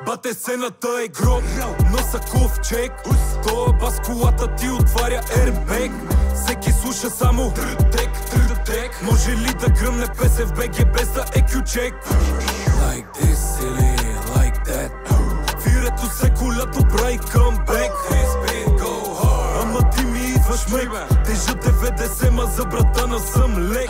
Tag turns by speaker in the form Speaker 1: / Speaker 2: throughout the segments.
Speaker 1: Бате, сцената е гроб, носа ковчег. Тоя бас колата ти отваря airbag. Всеки слуша само трътек, трътек. Може ли да гръмне песен в БГ без да е кючек? Like this или like that. Вирето се колято прави къмбек. Ама ти ми идваш мек. Тежа 90, ма за братана съм лек.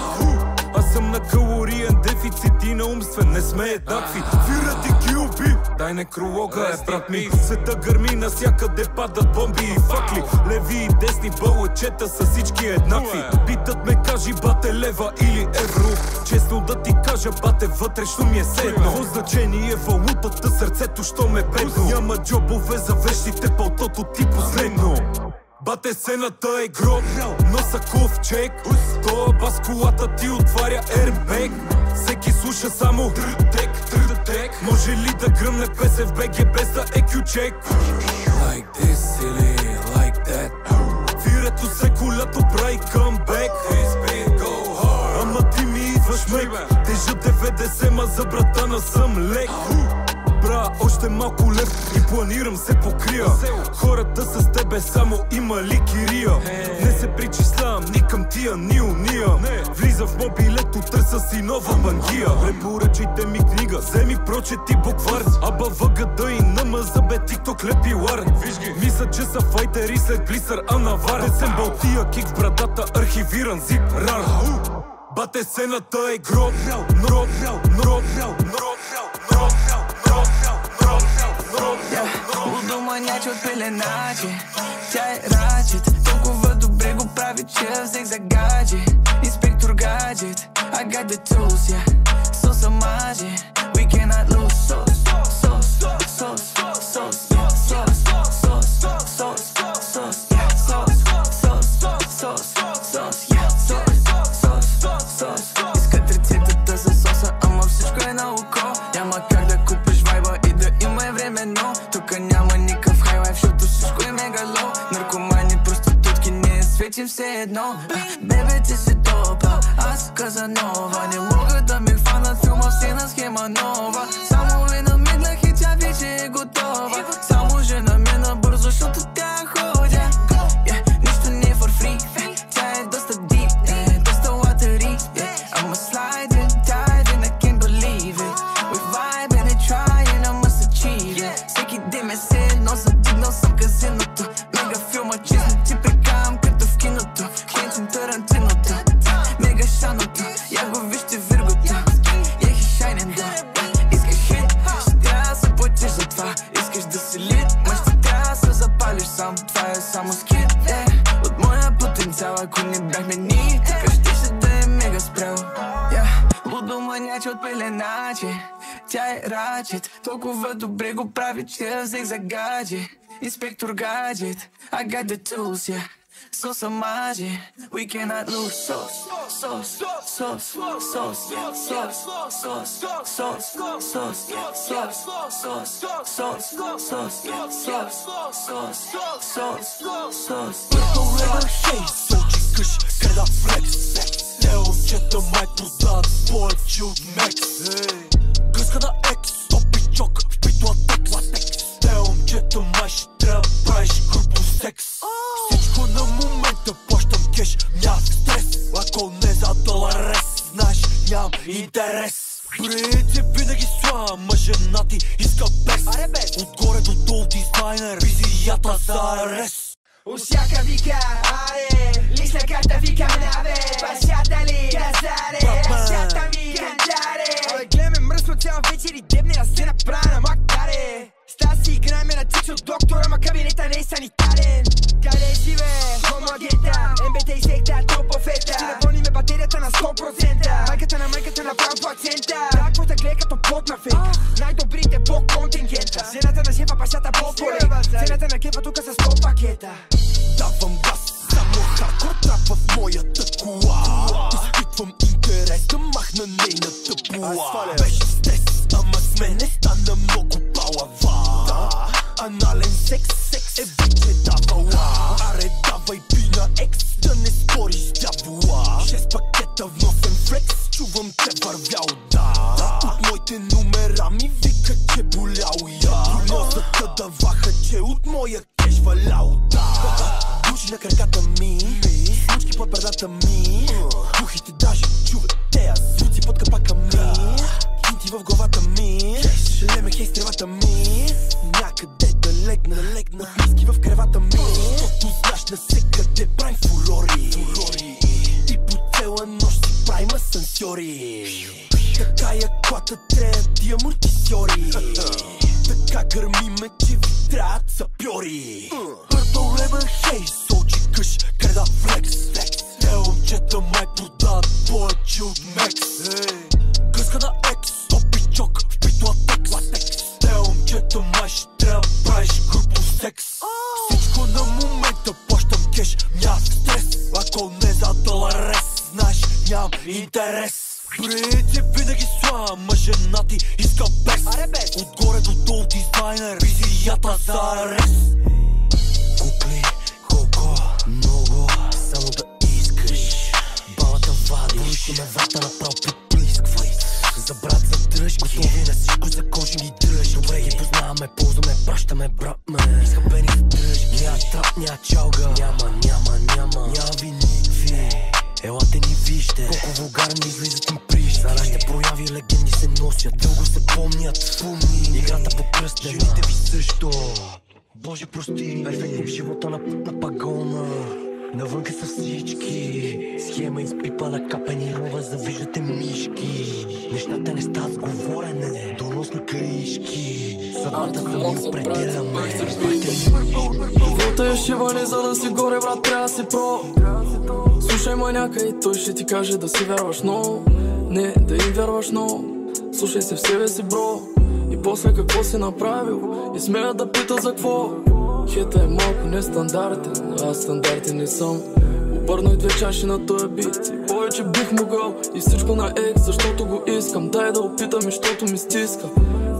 Speaker 1: Аз съм на калориен дефицит и на умствен, не сме еднакви. Вира ти ги уби, дай некролога е брат ми. Света гърми, насякъде падат бомби и факли. Леви и десни бълъчета са всички еднакви. Питат ме, кажи бате лева или евро. Честно да ти кажа, бате, вътрешно ми е седно. Какво значение валутата, сърцето, що ме бедно. Няма джобове за вещите, пълтото ти последно. Бате, сцената е гроб, носа ковчег. Тоя бас колата ти отваря airbag. Всеки слуша само трътек, трътек. Може ли да гръмне песен в БГ без да е кючек? Like this или like that. Вирето се колято прави къмбек. Ама ти ми идваш мек. Тежа 90, ма за братана съм лек. Бра, още малко лев и планирам се покрия. Хората с тебе само има ли кирия? Не се причислявам ни към тия, ни уния. Влиза в мобилето, търса си нова бангия. Препоръчайте ми книга, вземи прочети буквар. Аба ВГД и НМЗ, бе тикток лепи лар. Мисля, че са файтери след блисър, а навар. Десен балтия, кик в брадата, архивиран зип, рар. Бате, сцената е гроб, нроб, нроб, нроб.
Speaker 2: Лудоманяче от пеленаче, тя е рачет. Толкова добре го прави, че взех за гадже. Инспектор гаджет, I got the tools, yeah. So самаже, we cannot lose. Sauce, sauce, sauce, sauce, yeah. Sauce, sauce, sauce, sauce, yeah. Sauce, sauce, sauce, sauce, yeah. Sauce, sauce, sauce. Искат рецептата за соса, ама всичко е на око. Няма как да купиш вайба и да има временно. Тука няма никакъв хайлайф, защото всичко е мега лоу. Наркомани, проститутки, не е свети все едно. Бебе, ти си топа, аз Казанова. Не могат да ми хванат филма, все на схема нова. Само ви намигнах и тя вече е готова. Само жена ми набързо, защото тя ходя. Нищо не е for free, тя е доста deep, доста watery. I'm a sliding, diving, I can't believe it. We vibing and trying, I must achieve it. Всеки ден ме се едно задигнал съм казиното. Мега филма, честно ти прекавам като в киното. Кентин Тарантиното, мега шаното. Я го вижте виргото, yeah, he's shining down. Искаш хит, ще трябва да се платиш за това. Искаш да си лит, ма ще трябва да се запалиш сам. Това е само скит, от моя потенциал. Ако не бяхме ние, така щеше да е мега спрял. Лудоманяче от пеленаче, тя е рачет. Толкова добре го прави, че я взех за гадже. Инспектор гаджет, I got the tools, yeah. So самаже, we cannot lose. Sauce, sauce, sauce, sauce, yeah. Sauce, sauce, sauce, sauce, yeah. Sauce, sauce, sauce, sauce, yeah. Sauce, sauce, sauce, sauce.
Speaker 3: Purple river shade, сочи къш, къда флекс. Те момчета май продават повече от мекс. Гъска на екс, топичок, впит латекс. Те момчета май ще трябва да правиш групо секс. Всичко на момента плащам кеш, нямам стрес. Ако не за доларес, знаеш, нямам интерес. Брите винаги слава, ма жена ти иска без. Отгоре до долу дизайнер, визията за арест.
Speaker 4: Usiaka vika, are, lista carta vika nave. Pasiata li, casare, asiata mi cantare. Абе гледай ме мръсно цял вечер и дебне да се направя на макаре. Ста си играй ме на тичо доктора, ма кабинета не е санитарен. Къде си бе, хомогета, МБТ и секта, топ-офета. Ще напълни ме батерията на 100%. Майката на прав плацента. Драквата гледа като плод на фейка. Най-добрите по контингента. Жената на шефа, бащата по-поле. Цената на кефа тука с 100 пакета.
Speaker 3: Давам газ, само хардкор трап в моята кола. Изпитвам интерес да махна нейната була. Беше стрес, ама с мене стана много балава. Анален секс е вече давала. Аре давай пи на екс, да не спориш с дявола. 6 пакета вносен флекс, чувам те вървял да. От моите номера ми вика, че болял я. повече от моя кеш валаута. Души на краката ми, случки под брадата ми, духите даже чуват тея звуци под капака ми, хинти в главата ми, шелеме хей с тревата ми, някъде да легна, миски в кревата ми, защото знаеш навсекъде правим фурори, и по цела нощ си правим асансьори. Така яклата трея ти амортисьори, така гърмиме, че ви трябват сапьори. Пърпъл лебън, хей, солджи къш, креда флекс. Те момчета май продават повече от мекс. Гъска на екс, топичок, впит латекс. Те момчета май ще трябва правиш групов секс. Всичко на момента плащам кеш, нямам стрес. Ако не за доларес, знаеш, нямам интерес. Брите винаги слама, жена ти иска без. Отгоре до долу дизайнер, визията за арест. Купли колко много, само да искаш. Балата вади, уши ме врата направо приплисквай. За брат задръж, готови на всичко, за кожи ни дръж. Добре ги познаваме, ползваме, пращаме брат ме. Изхъбени за дръж, няма трап, няма чалга. Няма ви никви. Елате ни вижте, колко вулгарни излизат им прищи. За нашите прояви легенди се носят, дълго се помнят. Играта покръстена, жените ви също. Боже прости, перфектни в живота на пагона. Навънка са всички, схема изпипана, капени рова, завиждате мишки. Нещата не стават с говорене, доносни кришки. Съдбата да ни определяме.
Speaker 5: Живота е шиване, за да си горе, брат, трябва да си про. Слушай маняка и той ще ти каже да си вярваш, но не да им вярваш, но слушай се в себе си, бро. И после какво си направил и смея да пита за какво. Хета е малко нестандартен, аз стандартен не съм. Обърнах 2 чаши на този бит и повече бих могъл. И всичко на екс, защото го искам. Дай да опитам, защото ми стиска.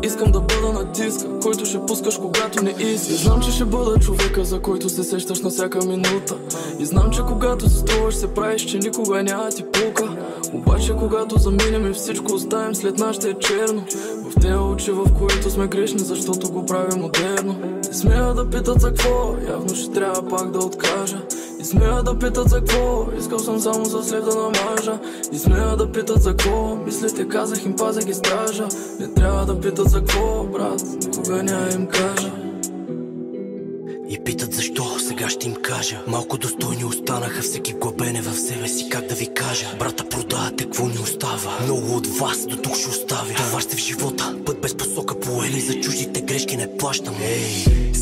Speaker 5: Искам да бъда на диска, който ще пускаш когато не искаш. И знам, че ще бъда човека, за който се сещаш на всяка минута. И знам, че когато се струваш се правиш, че никога няма ти пука. Обаче когато заминем и всичко оставим, след нас ще е черно. В тези очи, в които сме грешни, защото го правим модерно. И смея да питат за какво, явно ще трябва пак да откажа. И смея да питат за какво, искал съм само за след да намажа. И смея да питат за какво, мислите казах им, пазя ги стража. Не трябва да питат за какво, брат, никога няма им кажа.
Speaker 3: И питат защо, сега ще им кажа. Малко достойни останаха, всеки глъбене в себе си, как да ви кажа. Брата, продавате, какво ни остава? Много от вас до тук ще оставя. Това сте в живота, път без посока поели. За чуждите грешки не плащам.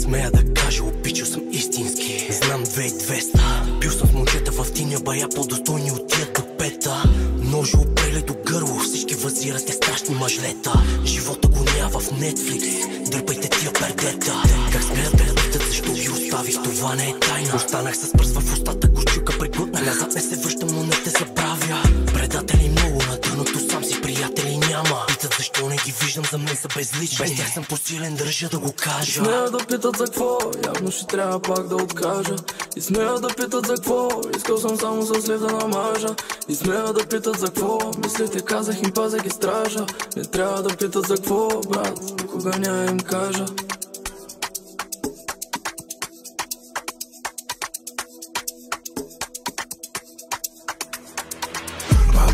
Speaker 3: Смея да кажа, обичал съм истински. Знам 2200. Бил съм с момчета в тиня бая, по-достойни от тия до пета. Ножи опрели до гърло, всички възирате страшни мъжлета. Живота го няма в Netflix, дърпайте тия пердета. Как смеят да питат защо ги оставих, това не е тайна. Останах с пръст в устата, гущука приглътна. Назад не се връщам, но не те забравя. Предатели много на дъното, сам си приятели няма. Питат защо не ги виждам, за мен са безлични. Без тях съм посилен, държа да го кажа.
Speaker 5: Смея да питат за какво, явно ще трябва пак да откажа. И смея да питат за какво, искал съм само за след да намажа. И смея да питат за какво, мислите казах им, пазя ги стража. Не трябва да питат за какво, брат, никога няма им кажа.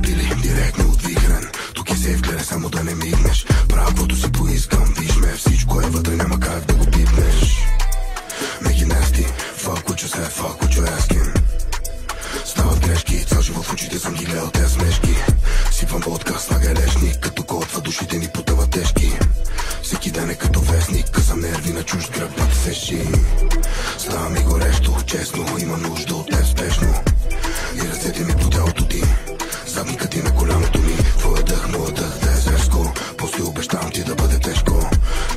Speaker 6: Били директно от Вихрен, тук е сейф, гледай само да не мигнеш. Правя каквото си поискам, виж ме, всичко е вътре, няма как да го пипнеш. Make it nasty, fuck what you said, fuck what you asking. Стават грешки, цял живот в очите съм ги гледал те смешки. Сипвам водка, слагай лешник, като котва душите ни потъват тежки. Всеки ден е като вестник, късам нерви на чужд гръб, път се ши. Става ми горещо, честно, има нужда от теб спешно. И ръцете ми по тялото ти, задника ти на коляното ми. Твоя дъх, моя дъх да е зверско, после обещавам ти да бъде тежко.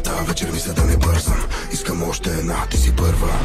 Speaker 6: Тая вечер мисля да не бързам, искам още една, ти си първа.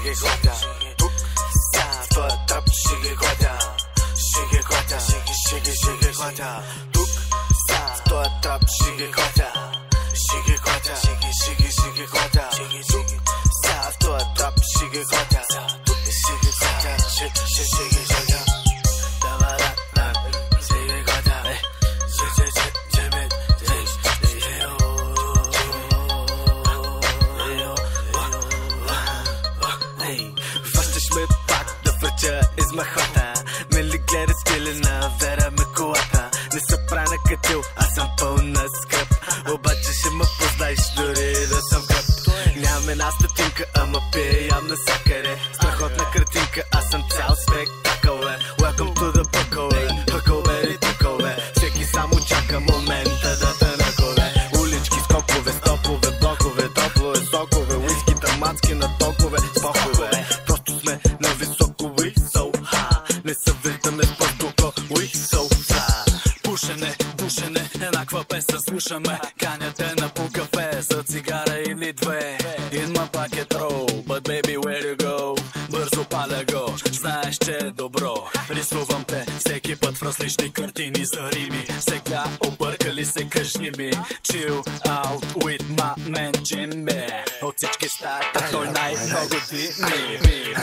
Speaker 2: ги хвата. Тук са в този трап ще ги хвата. Ще ги хвата, ще ги хвата. Тук са в този трап ще ги хвата. Ще ги хвата, ще ги хвата. Тук са в този трап ще ги хвата. Ще ги хвата, ще ги хвата.
Speaker 7: Измахвата, мели гледа стилена, вера ме колата. Не се правя на катил, аз съм пълна скъп. Обаче ще ме познаеш дори да съм къп. Нямам една стотинка, ама пия ям насякъде. Страхотна картинка, аз съм цял спектакъл, бе. Welcome to the buckle, бе. Buckle, бе, тъкъл, бе. Всеки само чака момента да те наколе. Улички, скокове, стопове, блокове, топло е сокове. Уиски, тамацки на токове, спокове. Просто сме на високо не се виждаме с по-туко, we so fly. Пушене, еднаква песен слушаме. Каняте на по кафе за цигара или две. In my pocket roll, but baby where you go? Бързо паля го, знаеш че е добро. Рисувам те всеки път в различни картини за рими. Сега объркали се къжни ми. Chill out with my man Jimmy. От всички стаята той най-много дими.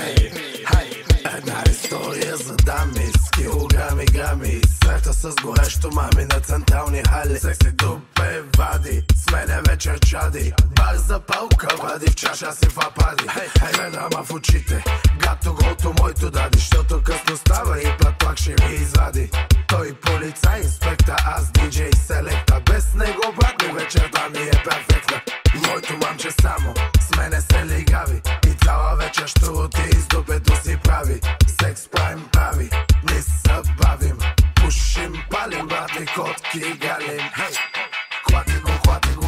Speaker 8: Една история за дами с килограми, грами. Среща с горещо мами на централни хали. Секси дупе вади, с мене вечер чади. Бар за палка вади, в чаша си вапади. Гледам в очите, гато голто моето дади. Щото късно става и платвак ще ми извади. Той полицай, инспектор, аз диджей, селекта. Без него брат ми вечерта ми е перфектна. Моето мамче само с мене се лигави. И цяла вечер щуроти из дупето си прави. Секс правим прави, не се бавим. Пушим, палим, брати, котки, галим. Хвати го,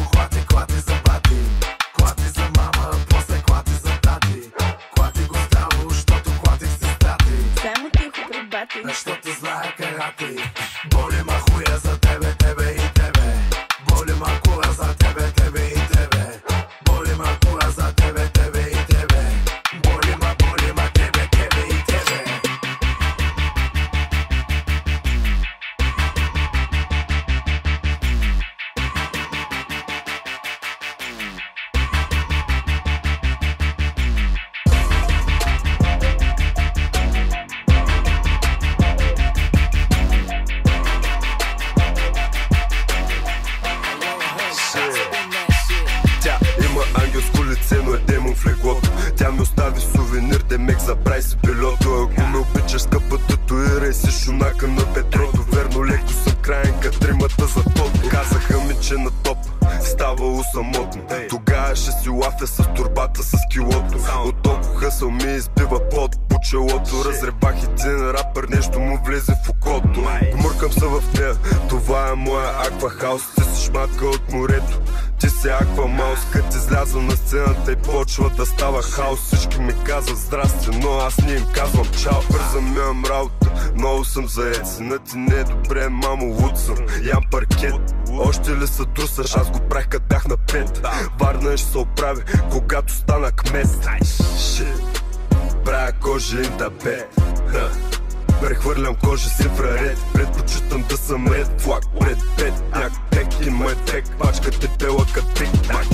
Speaker 8: хвати за бати. Хвати за мама, после хвати за тати. Хвати го здраво, щото хватих си стати.
Speaker 9: Само тихо пред бати.
Speaker 8: Защото знае карати. Боли ма хуя за тебе, тебе и тебе. Боли ма кура за тебе, тебе и тебе. Боли ма кура за тебе, тебе и тебе. Боли ма тебе, тебе и тебе.
Speaker 6: Тя ми остави сувенир, демек забрай си пилото. Ако ме обичаш, скъпа, татуирай си шунака на бедрото. Верно леко съм краен, катримата за тото. Казаха ми, че на топ ставало самотно. Тогава ще си лафя с турбата с килото. От толкова хъсъл ми избива пот по челото. Разребах един рапър, нещо му влезе в окото. Мъркам се в нея, това е моя аква хаус. Ти си шматка от морето, ти си аква маус. Като изляза на сцената и почва да става хаос. Всички ми казват здрасти, но аз не им казвам чао. Бързам, имам работа, много съм заед. Сина ти не е добре, мамо, луд съм. Ям паркет, още ли се трусаш? Аз го правих като бях на 5. Варна ще се оправи, когато стана кмет. Правя кожа интабе, прехвърлям кожа с инфраред. Предпочитам да съм ред флаг пред пет. Няк тек и май тек, пачка те бела като тик-так.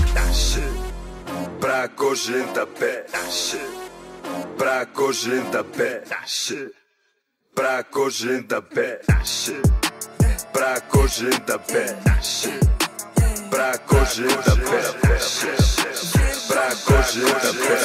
Speaker 6: Правя кожа интабе, правя кожа интабе, правя кожа интабе, правя кожа интабе, правя кожа интабе, правя кожа интабе.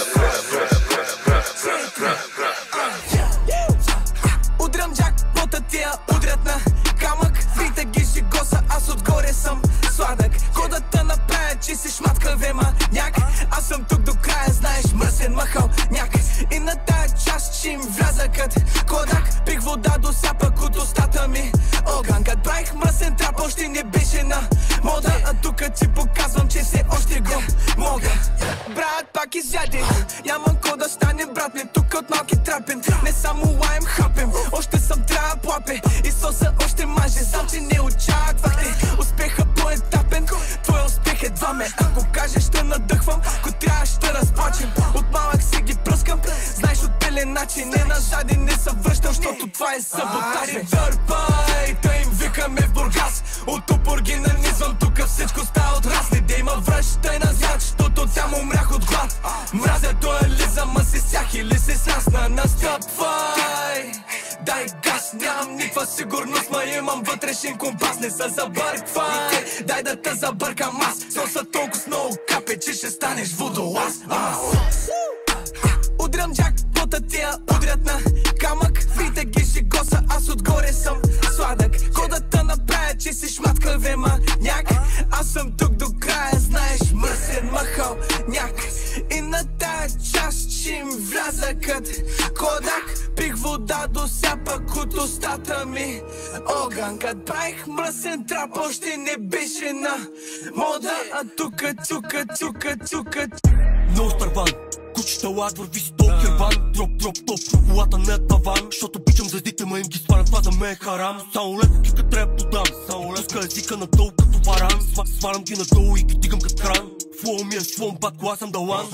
Speaker 2: Удрям джакпота, тия удрят на камък. Врите ги жигоса, аз отгоре съм сладък. Кодата направя, че си шматка вема няк. Аз съм тук до края, знаеш, мръсен махал няк. И на тая част ще им вляза кът Кодак. Пих вода до сяпък от устата ми огън. Кът правих мръсен трап, още не беше на мода. А тук ти показвам, че все още го мога. Брат, пак изяде, нямам кода стане брат ми. Тук от малки трапен, не само лаем хапем. Още съм трябва плапе и соса още маже. Знам, че не очаквахте успеха по-етапен. Твой успех едва ме, ако кажеш ще надъхвам. Ако трябва ще разплачем, от малък си ги пръскам. От упор ги нанизвам, тук всичко става от разни. Да има връщай назад, защото там умрях от глад. Мразя дуализъм, а си сях или си срасна. Настъпвай, дай газ, нямам никаква сигурност, ма имам вътрешен компас. Не се забърквай, дай да те забъркам аз. Соса толкова много капе, че ще станеш водолаз. Удрям джакпота, тия удрят на камък. Вите ги шигоса, аз отгоре съм сладък. Кодата направя, че си шматкаве маняк. Аз съм тук до края, знаеш, мръсен махал няк. И на тая част ще им вляза кът Кодак. Пих вода до сяпък от устата ми огън. Кът правих мръсен трап, още не беше на мода. А тука, цука, цука, цука.
Speaker 3: No старван, кучета лад върви си толкова ван. Дроп, топ, колата не е таван. Защото обичам звездите, ма им ги сварям, това за мен е харам. Само леко кика трябва подам, пуска езика надолу като варан. Сварам ги надолу и ги дигам като кран. Флоу ми е слон, батко, аз съм далан.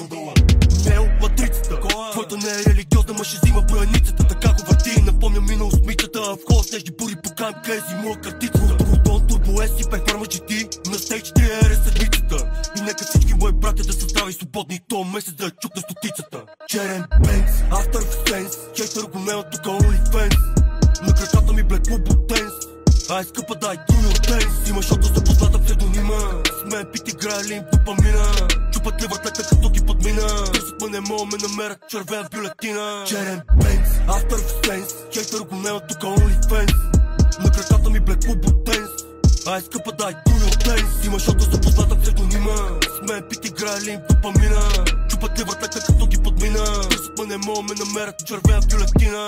Speaker 3: Нео, матрицата, твоята не е религиозна, ма ще взима броеницата. Така го върти и напомня мина усмицата. В хол снежни бури по камка, ези моя картица. Родон, турбо S и перформа GT. На стейдж 3 е седмицата. И нека всички мои братя да са здрави и свободни. То месец да чукна стотицата. Черен Бенц, After Sense. Чейтър го нема тук OnlyFans. На крачата ми блек луботенс. Ай скъпа дай туй от тенс. Има шота запозната псевдонима. С мен пит играе ли им допамина. Чупат ли въртлека като ги подмина. Търсят ме не мога ме намерят червена бюлетина. Черен Бенц, After Sense. Чейтър го нема тук OnlyFans. На крачата ми блек луботенс. Ай скъпа дай туй от тенс. Има шота запозната псевдонима. С мен пит играе ли им допамина. Чупат ли въртлека като ги подмина. Търсят ме не мога ме намерят червена бюлетина.